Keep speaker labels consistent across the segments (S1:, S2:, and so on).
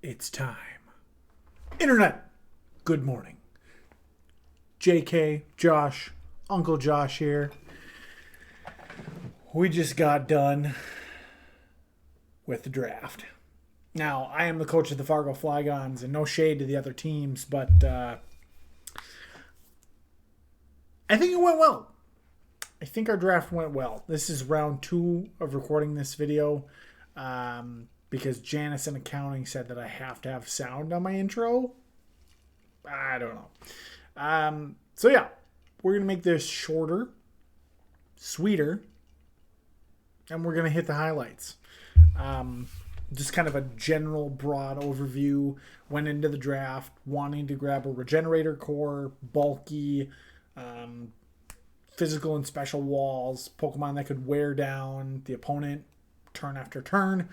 S1: It's time. Internet, good morning. JK, Josh, Uncle Josh here. We just got done with the draft. Now, I am the coach of the Fargo Flygons, and no shade to the other teams, but I think it went well. I think our draft went well. This is round 2 of recording this video because Janice in accounting said that I have to have sound on my intro. I don't know. So yeah, we're going to make this shorter, sweeter, and we're going to hit the highlights. Just kind of a general broad overview. Went into the draft wanting to grab a regenerator core, bulky, physical and special walls, Pokemon that could wear down the opponent turn after turn.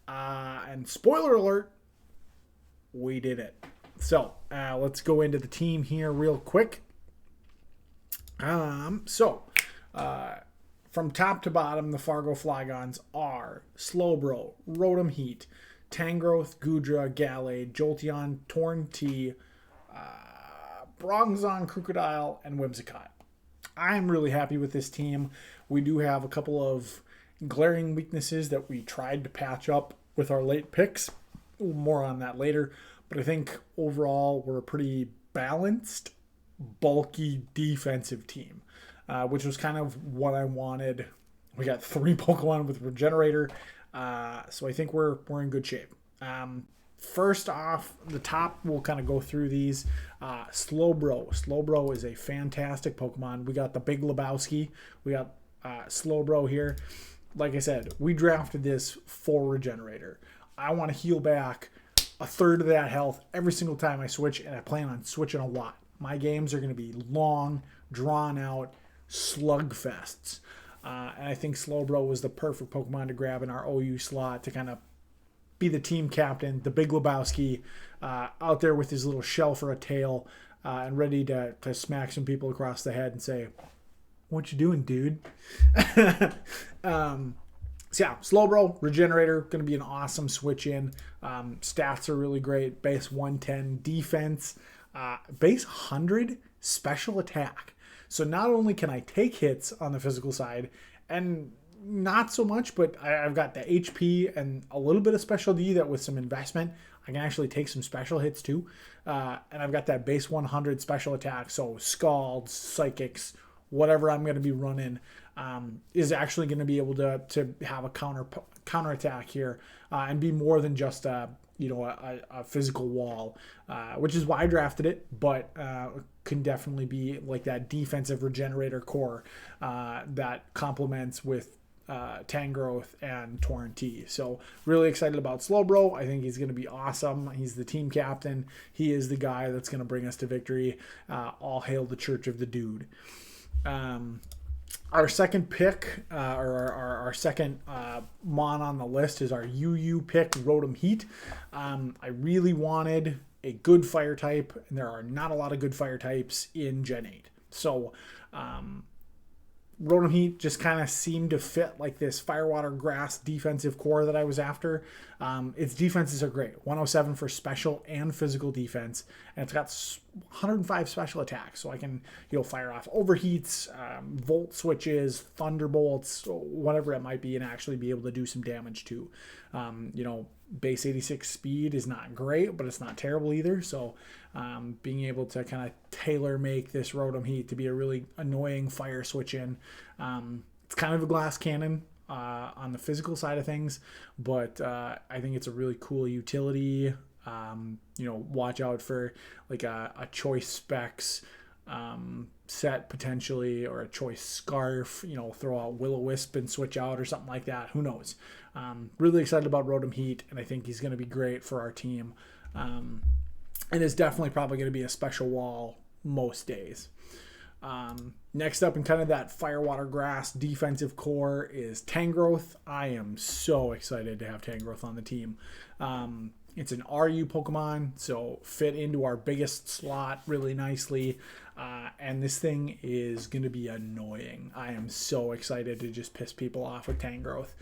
S1: And spoiler alert, we did it. So let's go into the team here real quick. From top to bottom, the Fargo Flygons are Slowbro, Rotom Heat, Tangrowth, Gudra, Gallade, Jolteon, T, Bronzong, Crocodile, and Whimsicott. I'm really happy with this team. We do have a couple of glaring weaknesses that we tried to patch up with our late picks. More on that later. But I think overall we're a pretty balanced, bulky defensive team, which was kind of what I wanted. We got 3 Pokemon with Regenerator, so I think we're in good shape. First off, the top, we'll kind of go through these. Slowbro. Slowbro is a fantastic Pokemon. We got the Big Lebowski. We got Slowbro here. Like I said, we drafted this for Regenerator. I want to heal back a third of that health every single time I switch, and I plan on switching a lot. My games are going to be long, drawn-out slugfests. And I think Slowbro was the perfect Pokemon to grab in our OU slot to kind of be the team captain, the Big Lebowski, out there with his little shell for a tail, and ready to smack some people across the head and say, "What you doing, dude?" So yeah, Slowbro, Regenerator, going to be an awesome switch in. Stats are really great. Base 110 defense, base 100 special attack. So not only can I take hits on the physical side, and not so much, but I've got the HP and a little bit of special D that with some investment, I can actually take some special hits too. And I've got that base 100 special attack. So Scalds, Psychics, whatever I'm going to be running is actually going to be able to have a counter attack here and be more than just a physical wall, which is why I drafted it, but can definitely be like that defensive Regenerator core that complements with Tangrowth and T. So really excited about Slowbro. I think he's going to be awesome. He's the team captain. He is the guy that's going to bring us to victory. All hail the Church of the Dude. Our second pick, or our second mon on the list is our UU pick, Rotom Heat. I really wanted a good fire type, and there are not a lot of good fire types in Gen 8. So Rotom Heat just kind of seemed to fit like this fire, water, grass defensive core that I was after. Its defenses are great. 107 for special and physical defense. And it's got 105 special attacks. So I can, fire off overheats, volt switches, thunderbolts, whatever it might be, and actually be able to do some damage too. Base 86 speed is not great, but it's not terrible either. So being able to kind of tailor make this Rotom Heat to be a really annoying fire switch in. It's kind of a glass cannon on the physical side of things, but I think it's a really cool utility. Watch out for like a choice specs set potentially, or a choice scarf, throw out Will-O-Wisp and switch out or something like that. Who knows? Really excited about Rotom Heat, and I think he's going to be great for our team. And is definitely probably going to be a special wall most days. Next up in kind of that fire, water, grass defensive core is Tangrowth. I am so excited to have Tangrowth on the team. It's an RU Pokemon, so fit into our biggest slot really nicely. And this thing is going to be annoying. I am so excited to just piss people off with Tangrowth.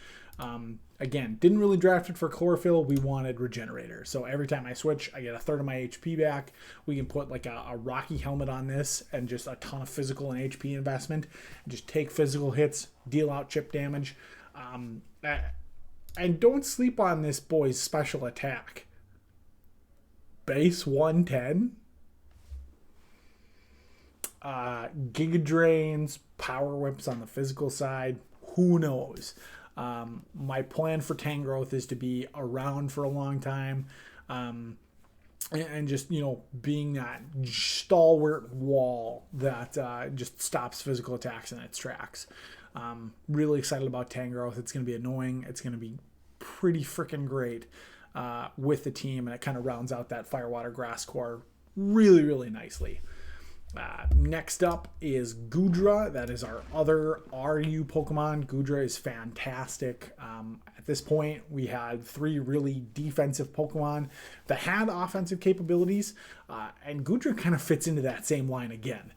S1: Again, didn't really draft it for chlorophyll. We wanted regenerator. So every time I switch, I get a third of my HP back. We can put like a Rocky helmet on this and just a ton of physical and HP investment. Just take physical hits, deal out chip damage. And don't sleep on this boy's special attack. Base 110. Giga Drains, Power Whips on the physical side. Who knows? My plan for Tangrowth is to be around for a long time, and just, being that stalwart wall that just stops physical attacks in its tracks. Really excited about Tangrowth. It's going to be annoying. It's going to be pretty freaking great with the team, and it kind of rounds out that Firewater Grass core really, really nicely. Next up is Gudra. That is our other RU Pokemon. Gudra is fantastic. At this point, we had 3 really defensive Pokemon that had offensive capabilities, and Gudra kind of fits into that same line again.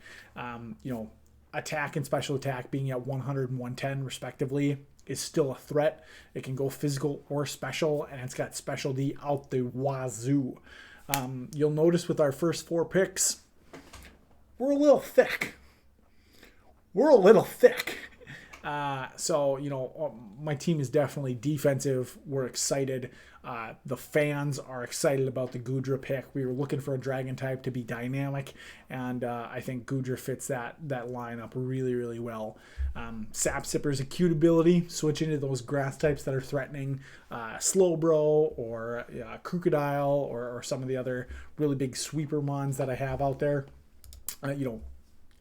S1: Attack and special attack being at 100 and 110 respectively is still a threat. It can go physical or special, and it's got specialty out the wazoo. You'll notice with our first 4 picks, we're a little thick. So, my team is definitely defensive. We're excited. The fans are excited about the Gudra pick. We were looking for a dragon type to be dynamic, and I think Gudra fits that lineup really, really well. Sap Sipper's a cute ability. Switch into those grass types that are threatening. Slowbro or Crocodile or some of the other really big sweeper mons that I have out there.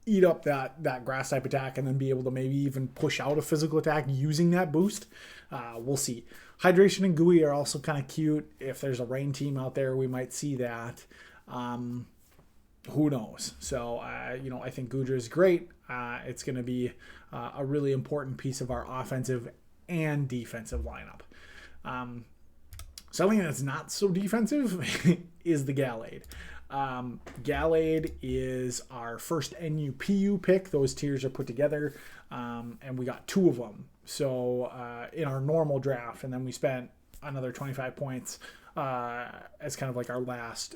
S1: Eat up that grass type attack and then be able to maybe even push out a physical attack using that boost. We'll see. Hydration and Gooey are also kind of cute. If there's a rain team out there, we might see that. Who knows? So, I think Gudra is great. It's going to be a really important piece of our offensive and defensive lineup. Something that's not so defensive is the Gallade. Gallade is our first NUPU pick. Those tiers are put together, and we got 2 of them. So in our normal draft, and then we spent another 25 points as kind of like our last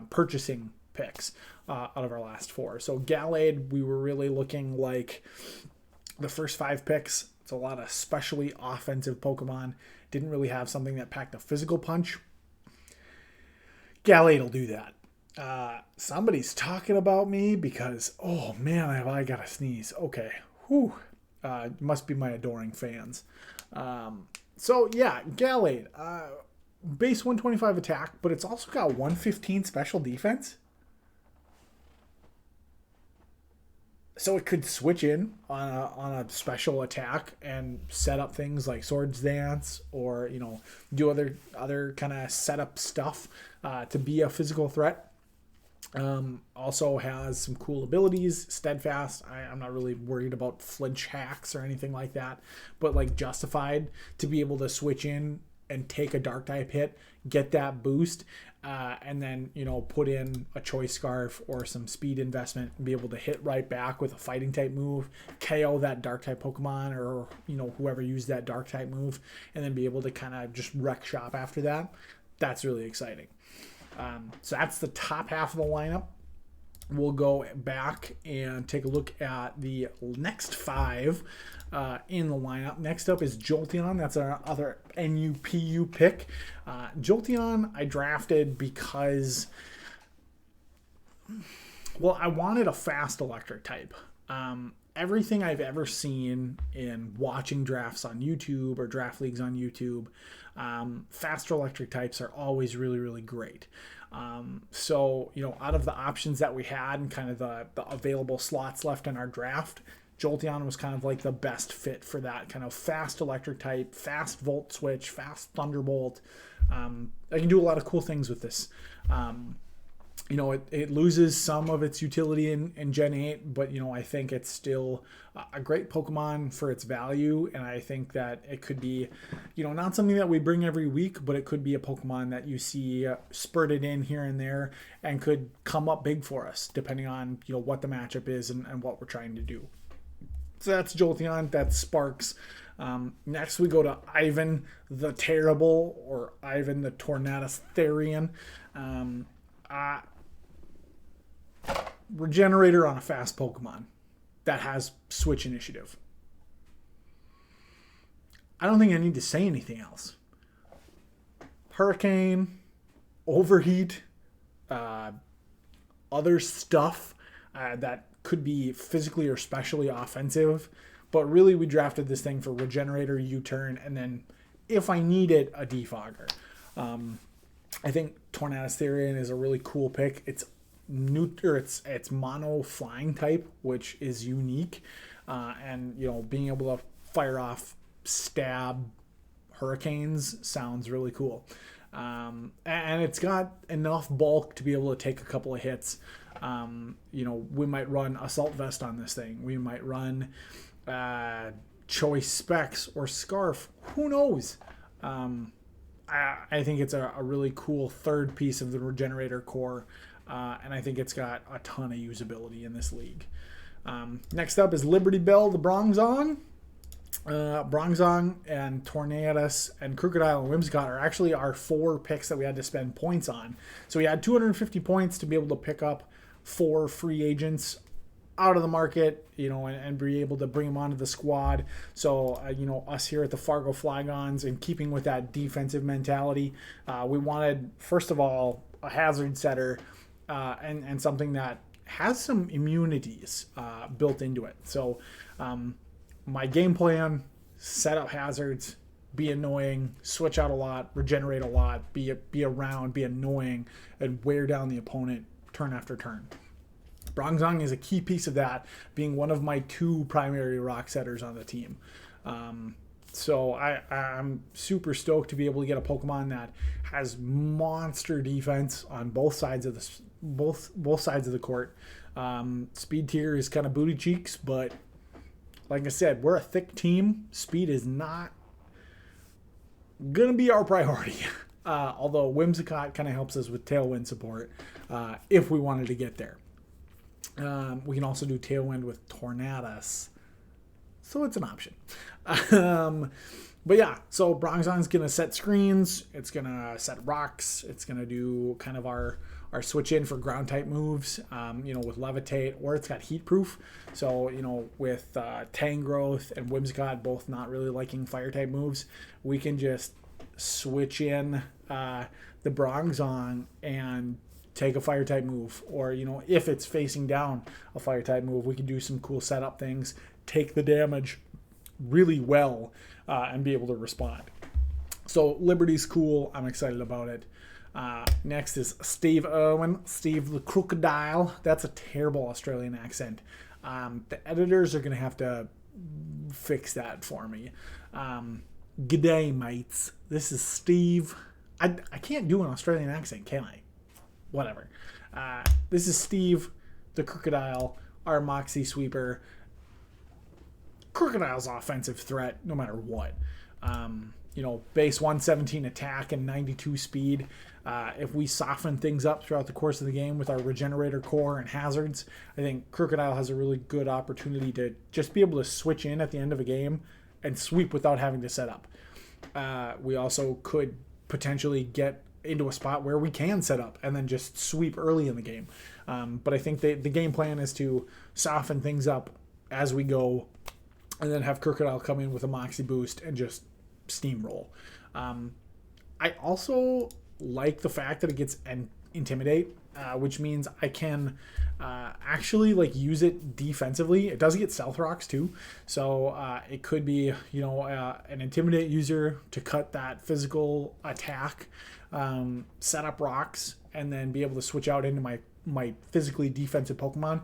S1: purchasing picks out of our last 4. So Gallade, we were really looking like the first 5 picks. It's a lot of specially offensive Pokemon. Didn't really have something that packed a physical punch. Gallade will do that. Somebody's talking about me because, oh man, I got to sneeze. Okay. Whew. Must be my adoring fans. So yeah, Gallade, base 125 attack, but it's also got 115 special defense. So it could switch in on a special attack and set up things like Swords Dance or, do other kind of setup stuff to be a physical threat. Also has some cool abilities. Steadfast, I'm not really worried about flinch hacks or anything like that, but like Justified to be able to switch in and take a dark type hit, get that boost, and then put in a choice scarf or some speed investment and be able to hit right back with a fighting type move, KO that dark type Pokemon or whoever used that dark type move, and then be able to kind of just wreck shop after that. That's really exciting. So that's the top half of the lineup. We'll go back and take a look at the next 5 in the lineup. Next up is Jolteon. That's our other NUPU pick. Jolteon I drafted because, I wanted a fast electric type. Everything I've ever seen in watching drafts on YouTube or draft leagues on YouTube, faster electric types are always really, really great. So, out of the options that we had and kind of the available slots left in our draft, Jolteon was kind of like the best fit for that kind of fast electric type, fast volt switch, fast thunderbolt. I can do a lot of cool things with this. It loses some of its utility in Gen 8, but, I think it's still a great Pokemon for its value. And I think that it could be, not something that we bring every week, but it could be a Pokemon that you see spurted in here and there and could come up big for us, depending on, what the matchup is and what we're trying to do. So that's Jolteon. That's Sparks. Next, we go to Ivan the Terrible, or Ivan the Tornadus Therian. Regenerator on a fast Pokemon that has Switch Initiative. I don't think I need to say anything else. Hurricane, Overheat, other stuff that could be physically or specially offensive. But really, we drafted this thing for Regenerator, U-Turn, and then, if I need it, a Defogger. I think Tornadus Therian is a really cool pick. It's mono flying type, which is unique. And, being able to fire off stab hurricanes sounds really cool. And it's got enough bulk to be able to take a couple of hits. We might run Assault Vest on this thing. We might run Choice Specs or Scarf. Who knows? I think it's a really cool third piece of the Regenerator core. And I think it's got a ton of usability in this league. Next up is Liberty Bell, the Bronzong. Bronzong and Tornadus and Crocodile and Whimsicott are actually our 4 picks that we had to spend points on. So we had 250 points to be able to pick up 4 free agents out of the market, and be able to bring them onto the squad. So, us here at the Fargo Flygons, and keeping with that defensive mentality, we wanted, first of all, a hazard setter and something that has some immunities built into it. So, my game plan: set up hazards, be annoying, switch out a lot, regenerate a lot, be around, be annoying, and wear down the opponent turn after turn. Bronzong is a key piece of that, being one of my 2 primary rock setters on the team. So I'm super stoked to be able to get a Pokemon that has monster defense on both sides of the court. Speed tier is kind of booty cheeks, but like I said, we're a thick team. Speed is not gonna be our priority. Although Whimsicott kind of helps us with Tailwind support if we wanted to get there. We can also do Tailwind with Tornadus, so it's an option. But yeah, so Bronzong's going to set screens, it's going to set rocks, it's going to do kind of our switch in for ground type moves, with Levitate, or it's got Heat Proof. So, with Tangrowth and Whimsicott both not really liking fire type moves, we can just switch in the Bronzong and take a fire type move, or if it's facing down a fire type move, we can do some cool setup things, take the damage really well, and be able to respond. So Liberty's cool. I'm excited about it. Next is Steve Irwin, Steve the Crocodile. That's a terrible Australian accent. The editors are going to have to fix that for me. G'day, mates. This is Steve. I can't do an Australian accent, can I? Whatever. This is Steve the Crocodile, our Moxie Sweeper. Crocodile's offensive threat, no matter what. Base 117 attack and 92 speed. If we soften things up throughout the course of the game with our Regenerator core and hazards, I think Crocodile has a really good opportunity to just be able to switch in at the end of a game and sweep without having to set up. We also could potentially get into a spot where we can set up and then just sweep early in the game. But I think the game plan is to soften things up as we go, and then have Crocodile come in with a Moxie boost and just steamroll. I also like the fact that it gets Intimidate, which means I can actually use it defensively. It does get Stealth Rocks too, so it could be an Intimidate user to cut that physical attack, set up rocks, and then be able to switch out into my physically defensive Pokemon.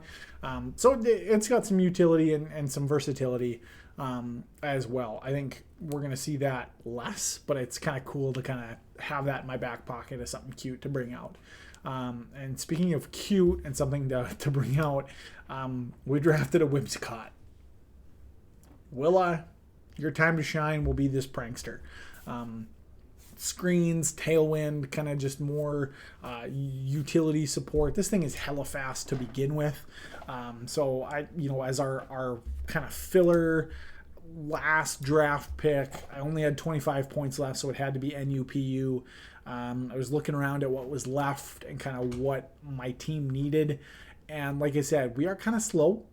S1: So it's got some utility and some versatility as well. I think we're going to see that less, but it's kind of cool to kind of have that in my back pocket as something cute to bring out. And speaking of cute and something to bring out, we drafted a Whimsicott. Willa, your time to shine will be this prankster. Screens, Tailwind, kind of just more utility support. This thing is hella fast to begin with. So as our kind of filler, last draft pick. I only had 25 points left, so it had to be NUPU. I was looking around at what was left and kind of what my team needed. And like I said, we are kind of slow.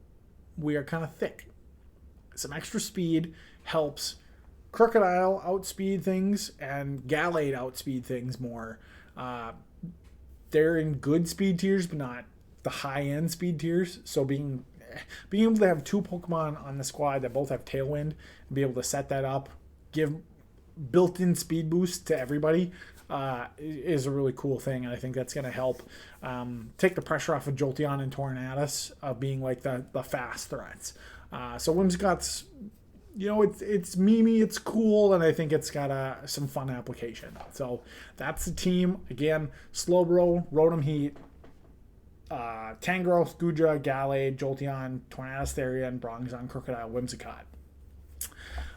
S1: We are kind of thick. Some extra speed helps Crocodile outspeed things and Gallade outspeed things more. They're in good speed tiers, but not the high-end speed tiers. So being able to have two Pokemon on the squad that both have Tailwind and be able to set that up, give built-in speed boost to everybody, is a really cool thing, and I think that's going to help take the pressure off of Jolteon and Tornadus of being like the fast threats. So Whimsicott's, it's memey, it's cool, and I think it's got some fun application. So that's the team. Again, Slowbro, Rotom Heat, Tangrowth, Gudra, Gallade, Jolteon, Tornadus, Therian, Bronzong, Crocodile, Whimsicott.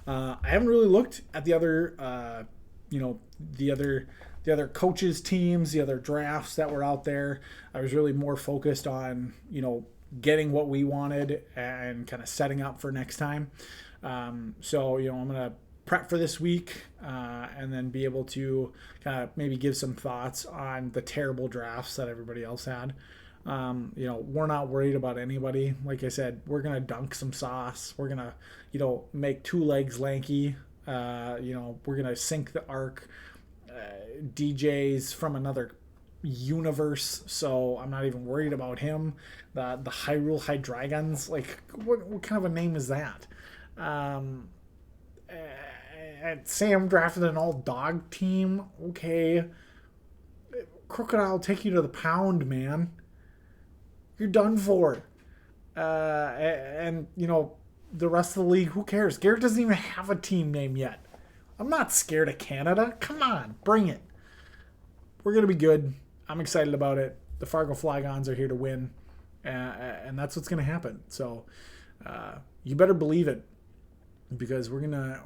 S1: I haven't really looked at the other, the other coaches' teams, the other drafts that were out there. I was really more focused on, getting what we wanted and kind of setting up for next time. So, I'm going to prep for this week and then be able to kind of maybe give some thoughts on the terrible drafts that everybody else had. We're not worried about anybody. Like I said, we're going to dunk some sauce. We're going to, make two legs lanky. We're going to sink the arc. DJ's from another universe, so I'm not even worried about him. The Hyrule Hydreigons, like, what kind of a name is that? And Sam drafted an all-dog team. Okay. Crocodile will take you to the pound, man. You're done for. And the rest of the league, who cares? Garrett doesn't even have a team name yet. I'm not scared of Canada. Come on, bring it. We're going to be good. I'm excited about it. The Fargo Flygons are here to win, and that's what's going to happen. So you better believe it, because we're gonna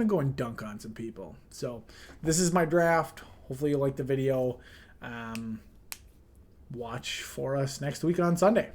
S1: go and dunk on some people. So this is my draft. Hopefully you like the video. Watch for us next week on Sunday.